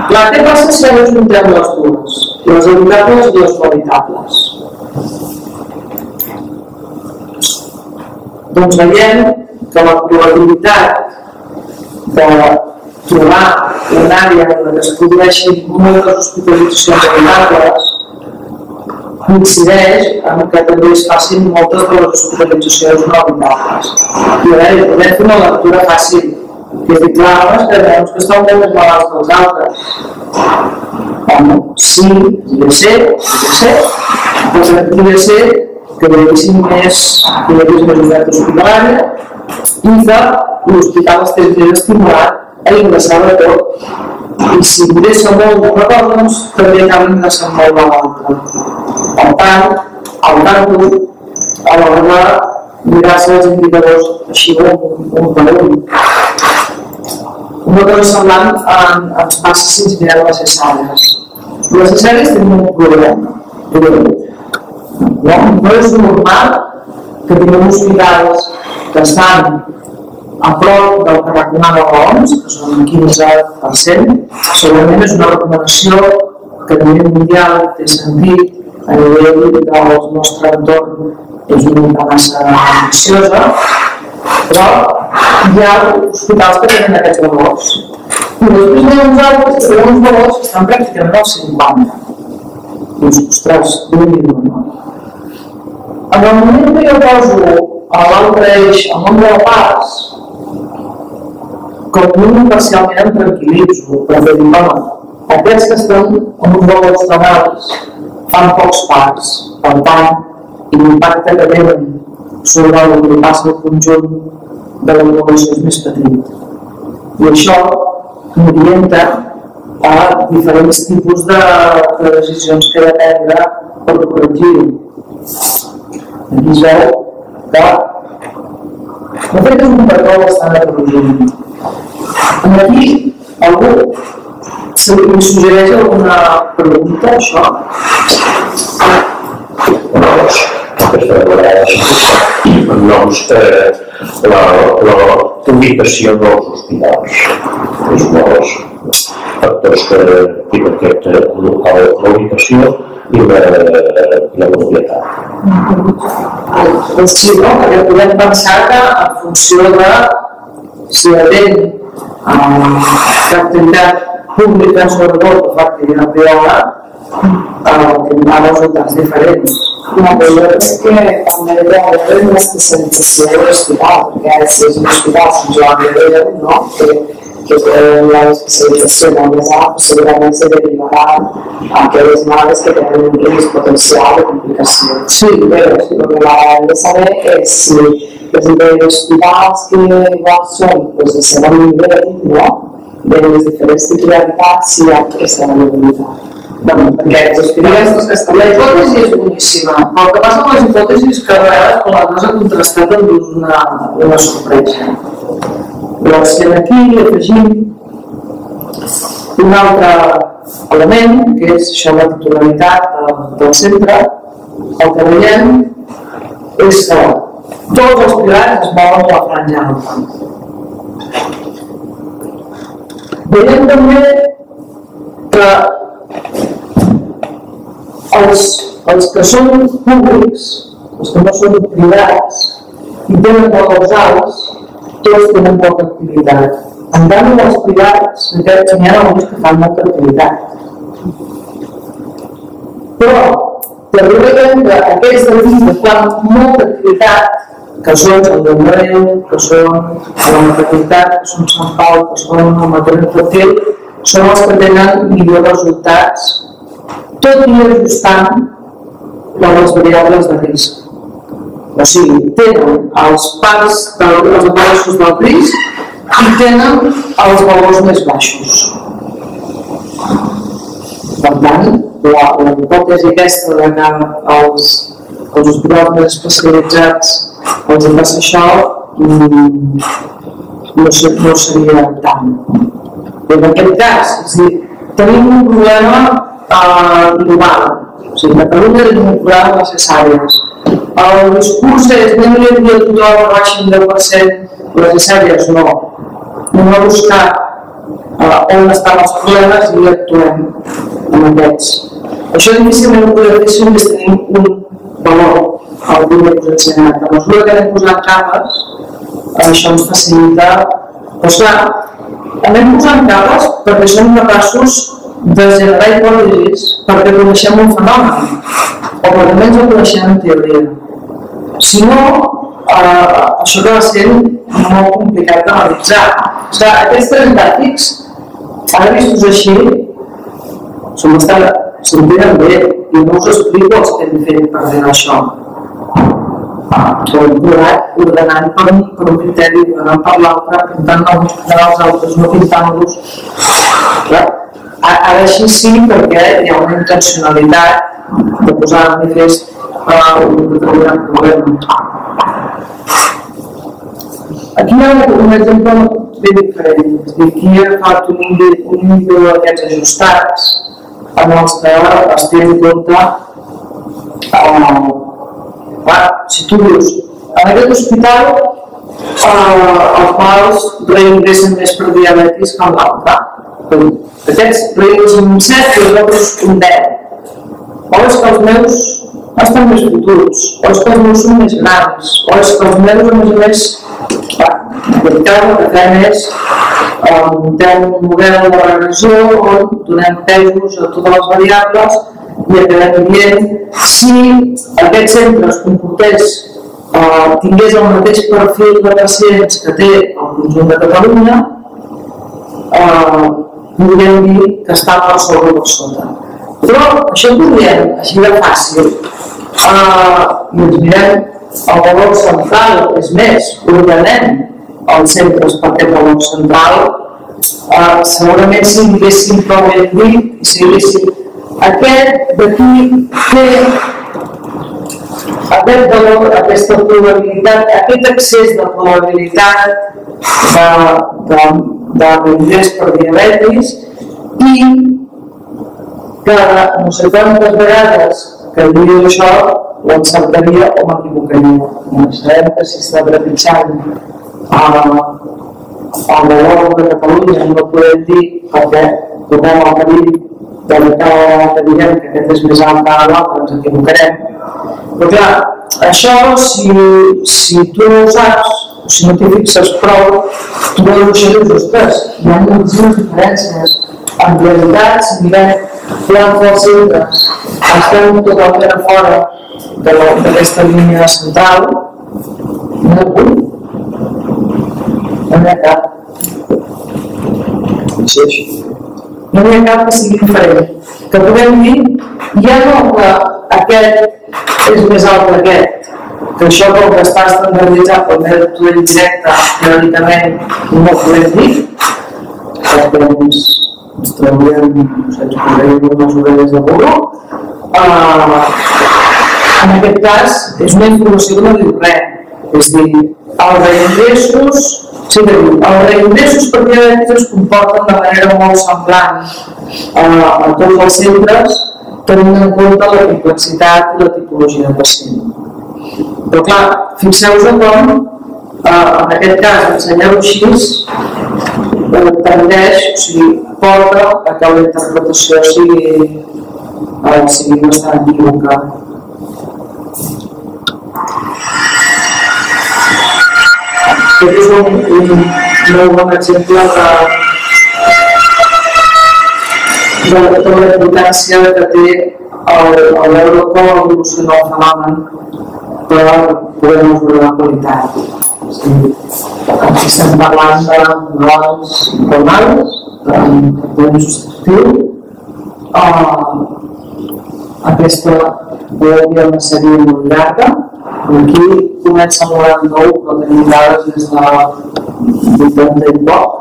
Clar, què passa si ara juntem les dues? Les evitables i les no evitables. Doncs veiem que la probabilitat de trobar una àrea en què es produeixin moltes hospitalitzacions evitables coincideix en que també es facin moltes de les hospitalitzacions no evitables. I a veure, podem fer una lectura fàcil, que és dir, clar, que veus que estan molt més malalts que els altres. Home, sí, podria ser, doncs podria ser que hi hagués més unitat hospitalària i que l'hospital estigués més estimulat a ingressar de tot. I si ingressa molt d'una cosa, doncs també acaba ingressant molt de l'altra. Per tant, al tanto, a l'hora de mirar-se els indicadors així un per un. Una cosa semblant ens passa si ens mirem les cesàries. Les cesàries tenen un problema. No és normal que tinguem hospitals que estan a prop del que recomanen l'OMS, que són un 15%. Segurament és una recomanació que a nivell mundial té sentit, a nivell del nostre entorn és una mica massa ambiciosa, però hi ha hospitals que tenen aquests valors. I després hi ha uns altres que tenen uns valors que estan pràcticament al 50. Doncs, ostres, déu-n'hi-do, no? En el moment que jo poso a l'altre eix el nombre de parts, com a mínim parcialment em tranquil·litzo, però que dic, home, aquests que estan amb uns valors tan alts fan pocs parts, per tant, l'impacte que tenen sobre el que passa al conjunt de la població és més petit. I això m'orienta diferents tipus de decisions que he de prendre per corregir-ho. Aquí es veu que de fet és un patró bastant heterogeni. Aquí algú se li suggereix alguna pregunta, això? Aquesta vegada noms la ubicació dels hospitals és un dels factors que diuen que la ubicació i la propietat. Sí, no? Perquè podem pensar que en funció de si atén l'activitat pública sobretot o l'activitat privada tindrà resultats diferents. Jo crec que també hi ha una especialització de l'hospital, perquè si és un hospital Sant Joan de Déu, que té una especialització molt més alta, segurament se derivarà a aquelles males que tenen un risc potencial de complicació. Sí, però el que hem de saber és si, per exemple, els hospitals que són de segon nivell, de les diferents titularitats, si hi ha aquesta variabilitat. Perquè la hipòtesi és boníssima, però el que passa amb les hipòtesis és que a vegades quan la cosa contrastada endús una sorpresa. Llavors, aquí afegim un altre element, que és això la titularitat del centre. El que veiem és que tots els privats es mouen a la franja alta. Veiem també que els que són públics, els que no són privats i tenen pocs alts, tots tenen poca activitat. En canvi, els privats, aquests n'hi ha alguns que fan molta activitat. Però també veiem que aquests d'aquí que fan molta activitat, que són el de Moreu, que són la maternitat, que són Sant Pau, que són el maternal-infantil, són els que tenen millors resultats, tot i ajustant les variables de risc. O sigui, tenen els parts dels embarassos del risc i tenen els valors més baixos. Per tant, la hipòtesi aquesta de que els hospitals més especialitzats els hi passa això no seria tant. En aquest cas, és a dir, tenim un problema global. O sigui, Catalunya tenim un problema de les cesàries. El discurs és anem a dir a tothom que baixin 10% les cesàries, no. Anem a buscar on estan els problemes i actuem en aquests. Això difícilment ho podem fer si només tenim un valor al punt de posar ensenyat. A mesura que anem posant capes, això ens facilita. Però clar, anem posant capes perquè som capaços de generar hipòtesis perquè coneixem un fenomen o perquè almenys el coneixem en teoria. Si no, això acaba sent molt complicat d'analitzar. Aquests tres gràfics, ara vistos així, s'entenen bé i no us explico els que hem fet per dir això. Ho hem provat ordenant per un criteri, ordenant per l'altre, pintant alguns els altres, no pintant-los. Ara així sí, perquè hi ha una intencionalitat de posar en manifest un determinat problema. Aquí hi ha un exemple ben diferent. Aquí he agafat un índice d'aquests ajustats en els que es té en compte si tu dius en aquest hospital els malalts reingressen més per diabetis que en l'altre. Aquests reingressen un 7 i els altres un 10. O és que els meus estan més fotuts, o és que els meus són més grans, o és que els meus, a més, en aquest cas el que fem és muntem un model de regressió on donem pesos a totes les variables i acabem dient si aquest centre es comportés, tingués el mateix perfil de pacients que té el conjunt de Catalunya, podríem dir que està per sobre o per sota. Però això ho podríem, així de fàcil, i ens mirem el valor central, és més, ordenem els centres per aquest valor central, segurament si diguéssim prou ben dit i si diguéssim aquest d'aquí té aquest valor, aquesta probabilitat, aquest excés de probabilitat d'ingrés per diabetis i cada no sé quantes vegades que diu això l'encertaria o m'equivocaria. Sabem que si està trepitjant el valor de Catalunya no podem dir perquè tornem al perill de que diguem que aquest és més alt que l'altre, ens equivocarem. Però clar, això si tu no ho saps, o si no t'hi fixes prou, tu no ho dius, ostres, hi ha moltíssimes diferències. En realitat, si mirem plans dels centres, estem totalment a fora d'aquesta línia central, no vull. No n'hi ha cap. No n'hi ha cap que sigui diferent. Que podem dir, ja no que aquest és més alt que aquest, que això com que està estandarditzat pel mètode indirecte, teòricament no ho podem dir, perquè ens trauríem, ens podríem unes orelles de burro. En aquest cas, és una informació que no diu res. És a dir, els reingressos, els reingressos per diabetis es comporten de manera molt semblant a tots els centres, tenint en compte la complexitat i la tipologia de pacient. Però clar, fixeu-vos com, en aquest cas, ensenyar-ho així, tendeix, o sigui, porta a que la interpretació sigui bastant equivocada. Aquest és un molt bon exemple de tota la importància que té el veure com evoluciona el fenomen per poder mesurar la qualitat. Aquí estem parlant de malalts normals, de tractament substitutiu. Aquesta podria una sèrie molt llarga. Aquí comença el 99, però tenim dades des de 80 i poc.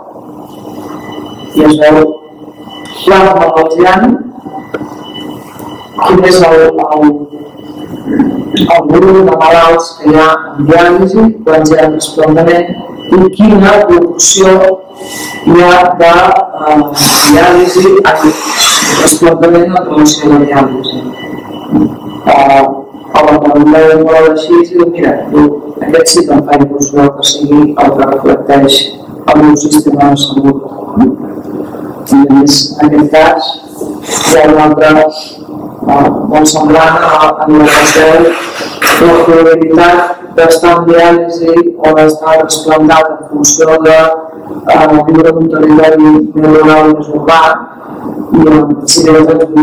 I es veu quants malalts hi ha, quin és el volum de malalts que hi ha en diàlisi, quants hi ha en trasplantament i quina proporció hi ha de diàlisi a trasplantament en relació a la diàlisi. A la pregunta de molt així i diu, mira, aquest sí que em fa il·lusió que sigui el que reflecteix el meu sistema de salut. I a més, en aquest cas, hi ha un altre molt semblant en la qual la probabilitat d'estar en diàlisi o d'estar trasplantat en funció de viure un territori neuronal més urbà i si dels anys 80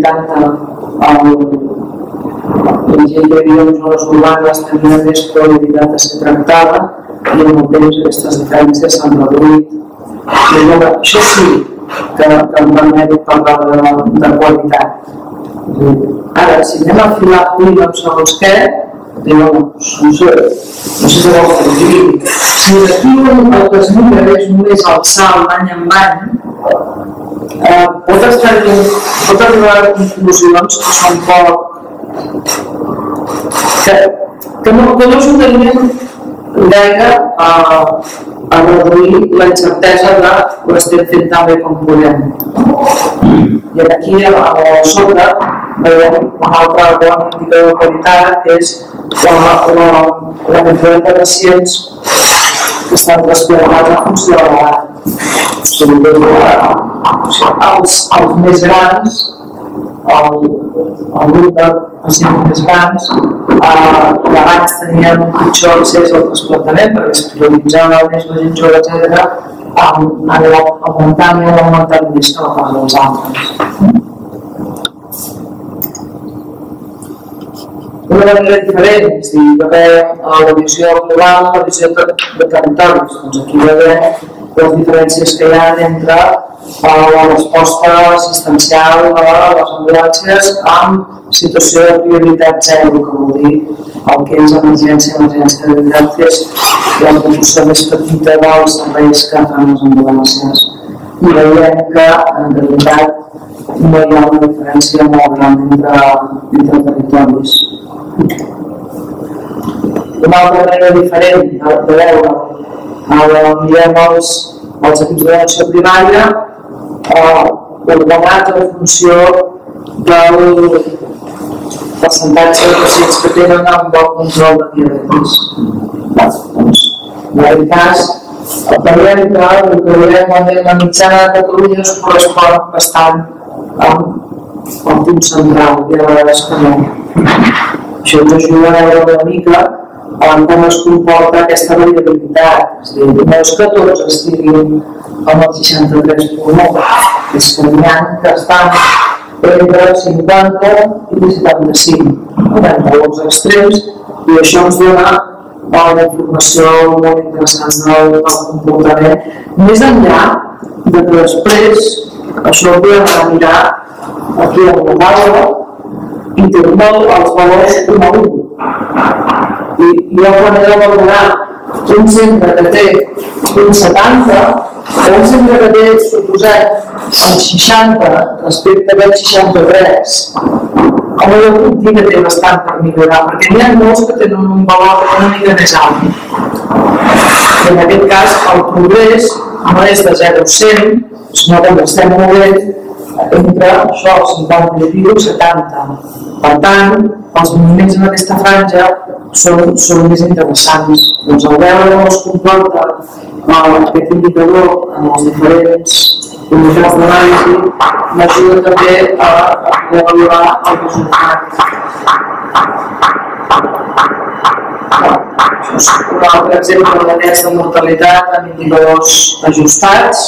la gent que viu en zones urbanes tenia més probabilitat de ser tractada i en el temps aquestes diferències s'han reduït. Això sí que em permet parlar de qualitat. Ara, si anem a filar cuina amb segons què, no sé si vol dir. Si aquí el que es mira és només el salt d'any en any, pot arribar a conclusions que són poc que no ajudarien gaire a reduir la incertesa de ho estem fent tan bé com podem. I aquí a sota veiem un altre bon indicador de qualitat que és la quantitat de pacients que estan trasplantats en funció de l'edat. Els més grans, el grup de pacients més grans, abans tenien un pitjor accés al trasplantament perquè es prioritzava més la gent jove, etc. Han anat augmentant i han augmentat més que la part dels altres. Una manera diferent, és a dir, que veiem la visió global, la visió de territoris. Doncs aquí veiem les diferències que hi ha entre la resposta assistencial de les ambulàncies amb situació de prioritat zero, que vol dir el que és emergència d'urgències i la proporció més petita dels serveis que fan les ambulàncies. i veiem que en realitat no hi ha una diferència molt gran entre territoris. Una altra manera diferent de veure, mirem els equips d'atenció primària ordenats en funció del percentatge de pacients que tenen amb bon control de diabetis. En aquest cas, veiem que el que veiem la mitjana de Catalunya es correspon bastant amb el punt central i a vegades que no. Això ens ajuda a veure una mica com es comporta aquesta variabilitat. És a dir, no és que tots estiguin amb el 63,9, és que n'hi ha que estan entre 50 i 75. Hi ha molts extrems i això ens dona una informació molt interessant del comportament. Més enllà de que després això ho podem mirar aquí a la taula i té els valors 1 a 1. I hi ha una manera de valorar un centre que té un 70 o un centre que té, suposat, el 60 respecte del 63. Home, jo puc dir que té bastant per millorar, perquè n'hi ha molts que tenen un valor una mica més alt. En aquest cas, el progrés no és de 0 a 100, sinó que estem movent entre això, 50 i 70. Per tant, els moviments en aquesta franja són més interessants. Doncs al veure com es comporta aquest indicador en els diferents unitats d'anàlisi m'ajuda també a poder valorar el resultat. Un altre exemple de test de mortalitat amb indicadors ajustats.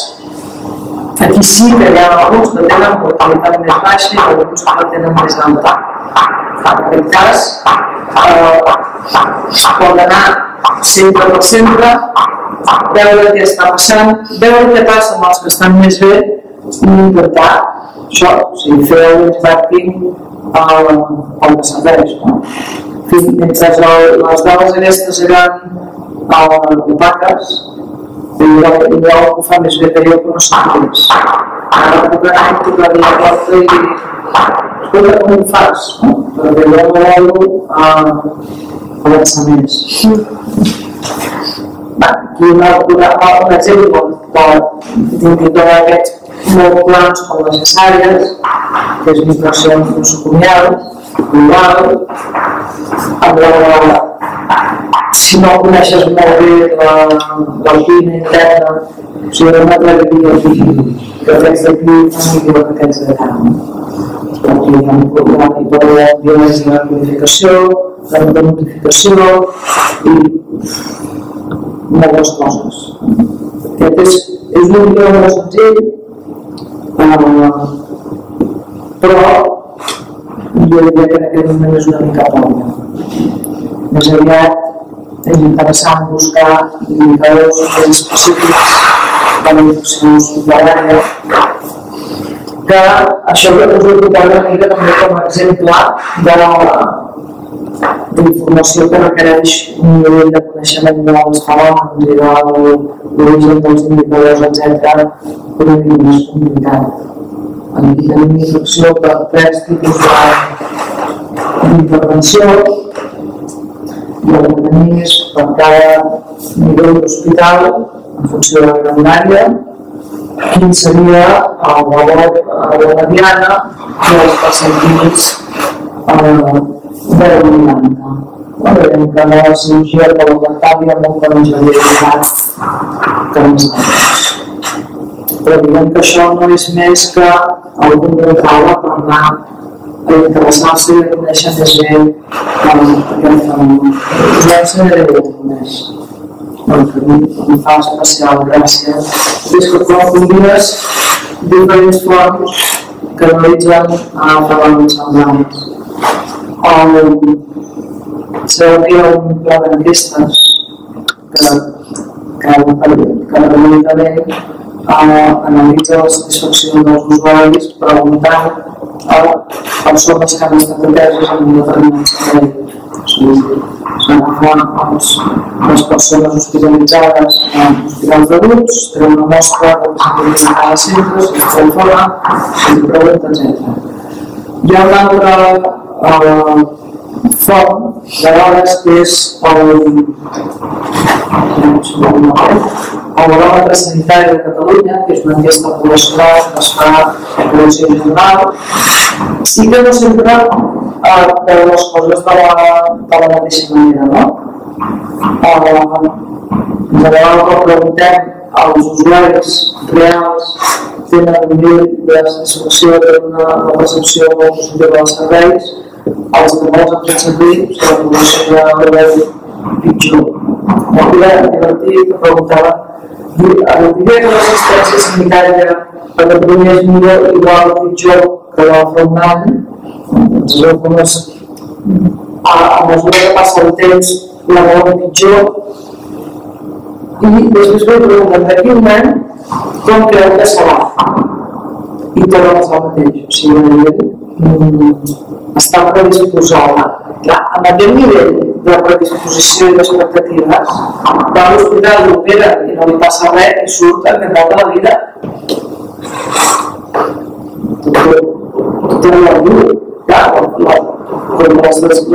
Aquí sí que hi ha alguns que tenen mortalitat més baixa i alguns que la tenen més alta. En aquest cas, es pot anar centre per centre, veure què està passant, veure què passa amb els que estan més bé i intentar això, fer el benchmarking el que serveix. Mentre les dades aquestes eren opaques, i algú fa més bé que jo, però no sap res. Ara puc anar a tocar la porta i dir, escolta, com ho fas? Perquè jo no vol avançar més. Aquí un exemple d'indicador d'aquests molt plans com les cesàries, que és migració nosocomial, global, amb la si no coneixes molt bé l'alpina interna, o sigui, no t'agradaria dir que aquests d'aquí fan millor que aquests d'allà. Aquí hi ha un problema de violència de codificació, de notificació i moltes coses. Aquest és un vídeo molt senzill, però jo diria que en aquest moment és una mica pobre. Més aviat és interessant buscar indicadors més específics de la infecció hospitalària, que això que us he portat una mica també com a exemple d'informació que requereix un nivell de coneixement dels fenòmens i de l'origen dels indicadors, etc., una mica més complicat. Aquí tenim infecció per 3 tipus d'intervenció, i el que tenim és per cada nivell d'hospital, en funció de la grandària, quin seria el valor de la mediana i els percentills de la 90. Veiem que la cirurgia colorectal hi ha molta més variabilitat que les altres. Però diguem que això no és més que algun control per anar a interessar-se i a conèixer més bé aquest fenomen. Us ho només. A mi em fa especial gràcia. És que quan combines diferents fonts que analitzen fenòmens semblants. Sabeu que hi ha un pla d'enquestes que periòdicament analitza la satisfacció dels usuaris preguntant a persones que han estat ateses en un determinat servei. les persones hospitalitzades en hospitals d'adults, tenen una mostra representativa de cada centre, si es pot fora, si es pregunta, etc. Hi ha una altra font de dades que és el Baròmetre Sanitari de Catalunya, que és una enquesta poblacional que es fa a la població general, i que no sempre veu les coses de la mateixa manera, no? En general, quan preguntem als usuaris reals, tenen un nivell de satisfacció, tenen una percepció molt positiva dels serveis, els que molts han fet servir, la població general de veu pitjor. Era divertit que preguntava, el nivell de l'assistència sanitària a Catalunya és millor, igual o pitjor que la fa un any. A mesura que passa el temps, la veuen pitjor. I després me pregunten, d'aquí un any, com creu que serà? I torna a passar el mateix. O sigui, està predisposada. Amb aquest nivell de predisposició i d'expectatives, va a l'hospital, l'opera i no li passa res i surt encantat de la vida. Tot la vida. La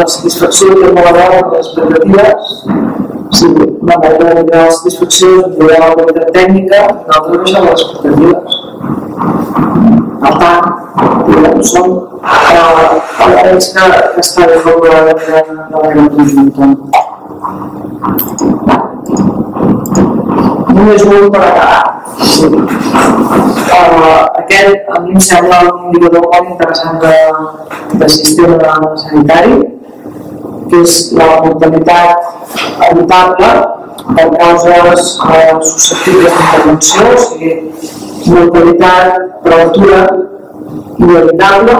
satisfacció que no la veuen les expectatives, sí, la manera de la satisfacció és de la qualitat tècnica, nosaltres baixem les expectatives. Per tant, són elements que estan a favor de la guerra conjunta. Només un per acabar. Aquest a mi em sembla un indicador molt interessant de sistema sanitari, que és la mortalitat evitable per causes susceptibles d'intervenció, o sigui, mortalitat prematura i evitable,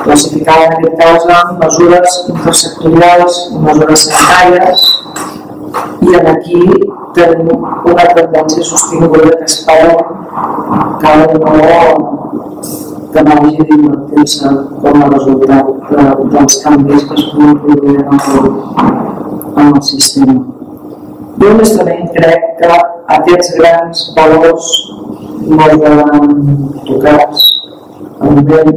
classificada en aquest cas en mesures intersectorials i mesures sanitàries, i aquí tenim una tendència sostinguda que esperem que no hagi d'invertir-se com a resultat dels canvis que es poden produir en el sistema. Jo honestament crec que aquests grans valors no es veuen tocats a nivell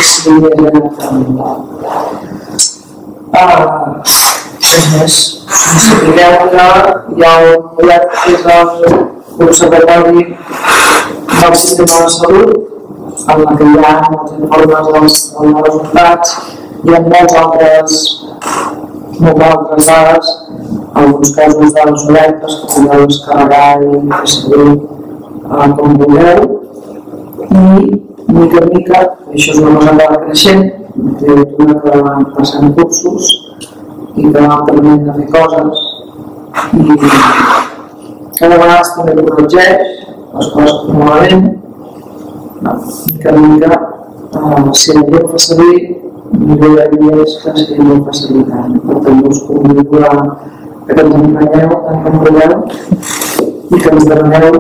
si és determinat. És més, sapigueu que hi ha un projecte que és l'Observatori del Sistema de Salut, en la que hi ha molts informes dels resultats, hi ha moltes altres dades, alguns casos de les obertes que podeu descarregar i fer servir com vulgueu, i mica en mica, això és una cosa que va creixent, una criatura que va passant cursos i que va aprenent a fer coses i cada vegada també corregeix les coses que malament, mica en mica, si la gent fa servir, millor hi ha és que sigui molt facilitant. Per tant, us convido a que ens emprenyeu, tant com voleu, i que ens demaneu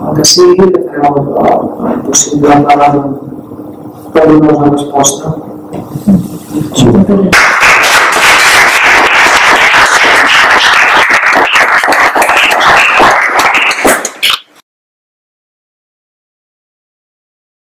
el que sigui, que fareu el possible per donar una resposta.